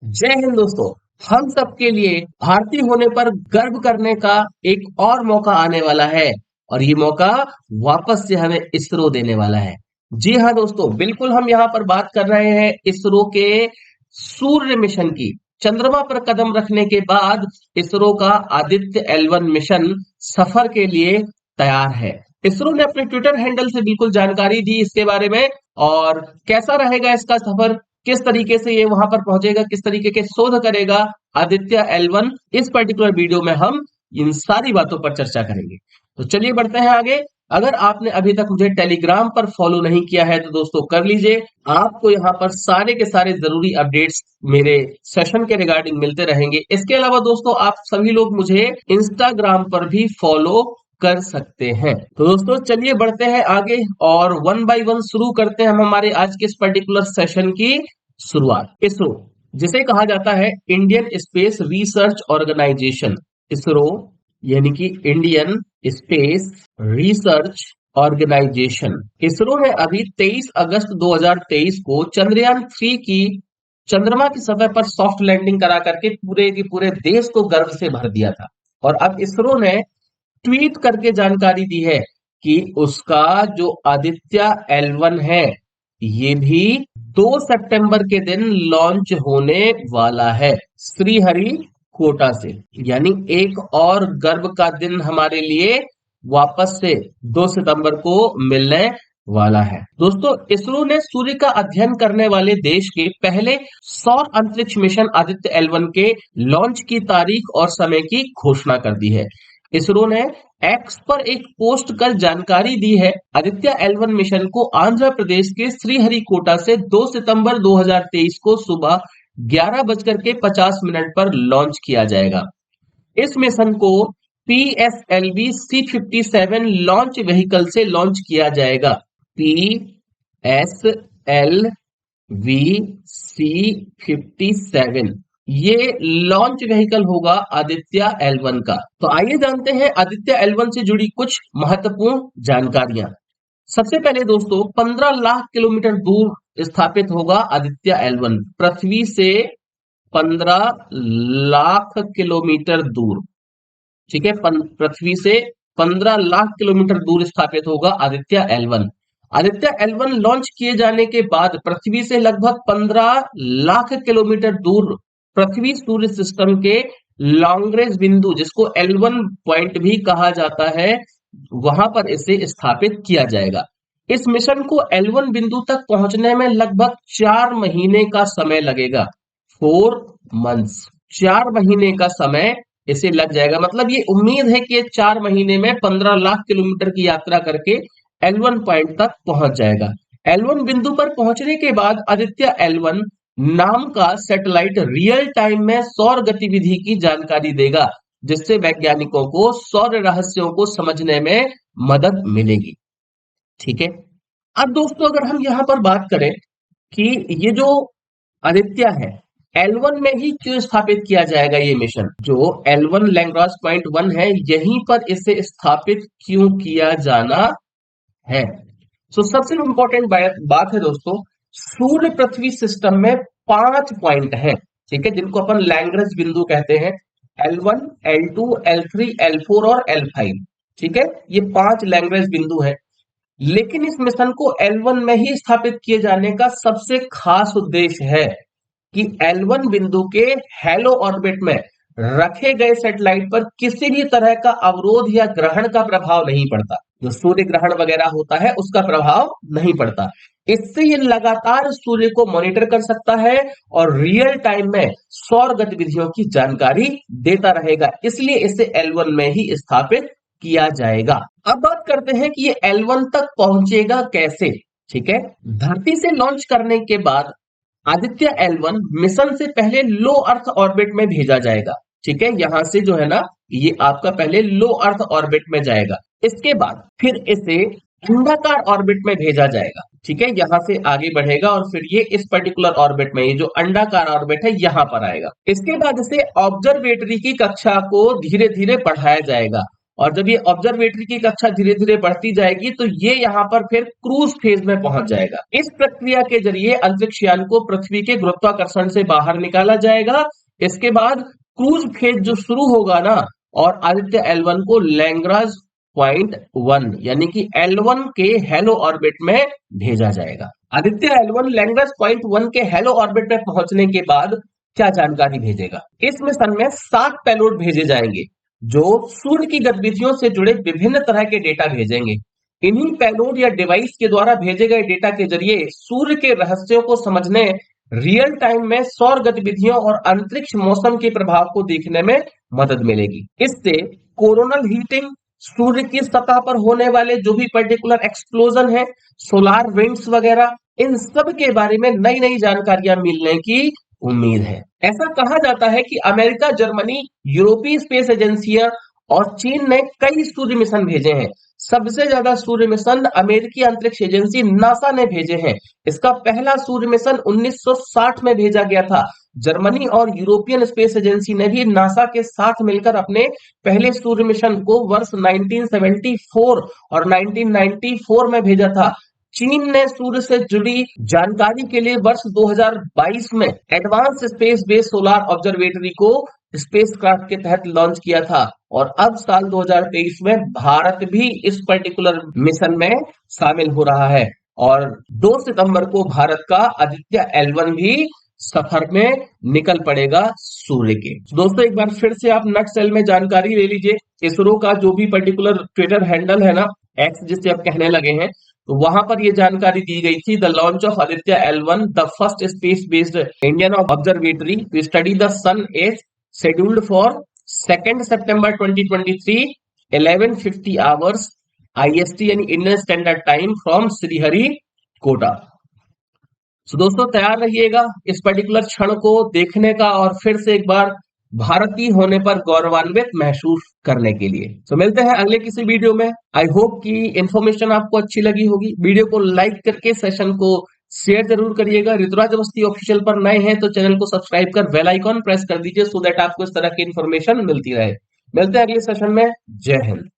जय हिंद दोस्तों। हम सबके लिए भारतीय होने पर गर्व करने का एक और मौका आने वाला है और ये मौका वापस से हमें इसरो देने वाला है। जी हाँ दोस्तों, बिल्कुल हम यहाँ पर बात कर रहे हैं इसरो के सूर्य मिशन की। चंद्रमा पर कदम रखने के बाद इसरो का आदित्य L1 मिशन सफर के लिए तैयार है। इसरो ने अपने ट्विटर हैंडल से बिल्कुल जानकारी दी इसके बारे में और कैसा रहेगा इसका सफर, किस तरीके से ये वहां पर पहुंचेगा, किस तरीके के शोध करेगा आदित्य L1, इस पर्टिकुलर वीडियो में हम इन सारी बातों पर चर्चा करेंगे। तो चलिए बढ़ते हैं आगे। अगर आपने अभी तक मुझे टेलीग्राम पर फॉलो नहीं किया है तो दोस्तों कर लीजिए। आपको यहाँ पर सारे के सारे जरूरी अपडेट्स मेरे सेशन के रिगार्डिंग मिलते रहेंगे। इसके अलावा दोस्तों आप सभी लोग मुझे इंस्टाग्राम पर भी फॉलो कर सकते हैं। तो दोस्तों चलिए बढ़ते हैं आगे और वन बाय वन शुरू करते हैं हम हमारे आज के इस पर्टिकुलर सेशन की शुरुआत। इसरो जिसे कहा जाता है Indian space research organisation, ISRO यानी कि Indian space research organisation. ISRO ने अभी 23 अगस्त 2023 को चंद्रयान 3 की चंद्रमा की सतह पर सॉफ्ट लैंडिंग करा करके पूरे के पूरे देश को गर्व से भर दिया था। और अब इसरो ने ट्वीट करके जानकारी दी है कि उसका जो आदित्य L1 है ये भी 2 सितंबर के दिन लॉन्च होने वाला है श्रीहरिकोटा से। यानी एक और गर्व का दिन हमारे लिए वापस से 2 सितंबर को मिलने वाला है। दोस्तों इसरो ने सूर्य का अध्ययन करने वाले देश के पहले सौर अंतरिक्ष मिशन आदित्य L1 के लॉन्च की तारीख और समय की घोषणा कर दी है। इसरो ने एक्स पर एक पोस्ट कर जानकारी दी है आदित्य L1 मिशन को आंध्र प्रदेश के श्रीहरिकोटा से 2 सितंबर 2023 को सुबह 11:50 पर लॉन्च किया जाएगा। इस मिशन को PSLV C57 लॉन्च व्हीकल से लॉन्च किया जाएगा। PSLV C57 ये लॉन्च व्हीकल होगा आदित्य L1 का। तो आइए जानते हैं आदित्य L1 से जुड़ी कुछ महत्वपूर्ण जानकारियां। सबसे पहले दोस्तों 15 लाख किलोमीटर दूर स्थापित होगा आदित्य L1, पृथ्वी से 15 लाख किलोमीटर दूर। ठीक है, पृथ्वी से 15 लाख किलोमीटर दूर स्थापित होगा Aditya L1। Aditya L1 launch किए जाने के बाद पृथ्वी से लगभग 15 लाख किलोमीटर दूर पृथ्वी सूर्य सिस्टम के लॉन्गरेंज बिंदु, जिसको L1 पॉइंट भी कहा जाता है, वहां पर इसे स्थापित किया जाएगा। इस मिशन को L1 बिंदु तक पहुंचने में लगभग 4 महीने का समय लगेगा। 4 मंथ्स, 4 महीने का समय इसे लग जाएगा। मतलब ये उम्मीद है कि ये 4 महीने में 15 लाख किलोमीटर की यात्रा करके L1 पॉइंट तक पहुंच जाएगा। L1 बिंदु पर पहुंचने के बाद आदित्य L1 नाम का सैटेलाइट रियल टाइम में सौर गतिविधि की जानकारी देगा, जिससे वैज्ञानिकों को सौर रहस्यों को समझने में मदद मिलेगी। ठीक है, अब दोस्तों अगर हम यहां पर बात करें कि ये जो आदित्य है L1 में ही क्यों स्थापित किया जाएगा, ये मिशन जो L1 लैग्रांज पॉइंट 1 है यहीं पर इसे स्थापित क्यों किया जाना है। सो सबसे इंपॉर्टेंट बात है दोस्तों, सूर्य पृथ्वी सिस्टम में 5 पॉइंट है, ठीक है, जिनको अपन लैग्रांज बिंदु कहते हैं। L1, L2, L3, L4 और L5। ठीक है, ये 5 लैग्रांज बिंदु है। लेकिन इस मिशन को L1 में ही स्थापित किए जाने का सबसे खास उद्देश्य है कि L1 बिंदु के हेलो ऑर्बिट में रखे गए सैटेलाइट पर किसी भी तरह का अवरोध या ग्रहण का प्रभाव नहीं पड़ता। जो सूर्य ग्रहण वगैरह होता है उसका प्रभाव नहीं पड़ता। इससे ये लगातार सूर्य को मॉनिटर कर सकता है और रियल टाइम में सौर गतिविधियों की जानकारी देता रहेगा। इसलिए इसे L1 में ही स्थापित किया जाएगा। अब बात करते हैं कि ये L1 तक पहुंचेगा कैसे। ठीक है, धरती से लॉन्च करने के बाद आदित्य L1 मिशन से पहले लो अर्थ ऑर्बिट में भेजा जाएगा। ठीक है, यहां से जो है ना ये आपका पहले लो अर्थ ऑर्बिट में जाएगा। इसके बाद फिर इसे अंडाकार ऑर्बिट में भेजा जाएगा। ठीक है, यहां से आगे बढ़ेगा और फिर ये इस पर्टिकुलर ऑर्बिट में, ये जो अंडाकार ऑर्बिट है यहां पर आएगा। इसके बाद इसे ऑब्जर्वेटरी की कक्षा को धीरे धीरे बढ़ाया जाएगा और जब ये ऑब्जर्वेटरी की कक्षा धीरे धीरे बढ़ती जाएगी तो ये यहाँ पर फिर क्रूज फेज में पहुंच जाएगा। इस प्रक्रिया के जरिए अंतरिक्ष यान को पृथ्वी के गुरुत्वाकर्षण से बाहर निकाला जाएगा। इसके बाद क्रूज फेज जो शुरू होगा ना, और आदित्य L1 को लैग्रांज पॉइंट 1 यानी कि L1 के हेलो ऑर्बिट में भेजा जाएगा। आदित्य L1 लैग्रांज पॉइंट 1 के हेलो ऑर्बिट में पहुंचने के बाद क्या जानकारी भेजेगा? इस मिशन में 7 पेलोड भेजे जाएंगे जो सूर्य की गतिविधियों से जुड़े विभिन्न तरह के डेटा भेजेंगे। इन्हीं पेलोड या डिवाइस के द्वारा भेजे गए डेटा के जरिए सूर्य के रहस्यों को समझने, रियल टाइम में सौर गतिविधियों और अंतरिक्ष मौसम के प्रभाव को देखने में मदद मिलेगी। इससे कोरोनल हीटिंग, सूर्य की सतह पर होने वाले जो भी पर्टिकुलर एक्सप्लोजन है, सोलार विंड्स वगैरह, इन सब के बारे में नई नई जानकारियां मिलने की उम्मीद है। ऐसा कहा जाता है कि अमेरिका, जर्मनी, यूरोपीय स्पेस एजेंसियां और चीन ने कई सूर्य मिशन भेजे हैं। सबसे ज्यादा सूर्य मिशन अमेरिकी अंतरिक्ष एजेंसी नासा ने भेजे हैं। इसका पहला सूर्य मिशन 1960 में भेजा गया था। जर्मनी और यूरोपियन स्पेस एजेंसी ने भी नासा के साथ मिलकर अपने पहले सूर्य मिशन को वर्ष 1974 और 1994 में भेजा था। चीन ने सूर्य से जुड़ी जानकारी के लिए वर्ष 2022 में advance space base solar observatory को स्पेसक्राफ्ट के तहत लॉन्च किया था, और अब साल 2023 में भारत भी इस पर्टिकुलर मिशन में शामिल हो रहा है। और 2 सितंबर को भारत का आदित्य L1 भी सफर में निकल पड़ेगा सूर्य के। दोस्तों एक बार फिर से आप नटसेल में जानकारी ले लीजिए। इसरो का जो भी पर्टिकुलर ट्विटर हैंडल है ना, एक्स जिसे आप कहने लगे हैं, तो वहां पर ये जानकारी दी गई थी। The launch of Aditya L1, the first space based Indian observatory to study the sun, is scheduled for 2 September 2023 11:50 hours IST यानी Indian standard time from Sriharikota. तो दोस्तों तैयार रहिएगा इस पर्टिकुलर क्षण को देखने का और फिर से एक बार भारतीय होने पर गौरवान्वित महसूस करने के लिए। तो मिलते हैं अगले किसी वीडियो में। आई होप कि इंफॉर्मेशन आपको अच्छी लगी होगी। वीडियो को लाइक करके सेशन को शेयर जरूर करिएगा। ऋतुराज अवस्थी ऑफिशियल पर नए हैं तो चैनल को सब्सक्राइब कर बेल आइकॉन प्रेस कर दीजिए, सो दैट आपको इस तरह की इंफॉर्मेशन मिलती रहे। मिलते हैं अगले सेशन में। जय हिंद।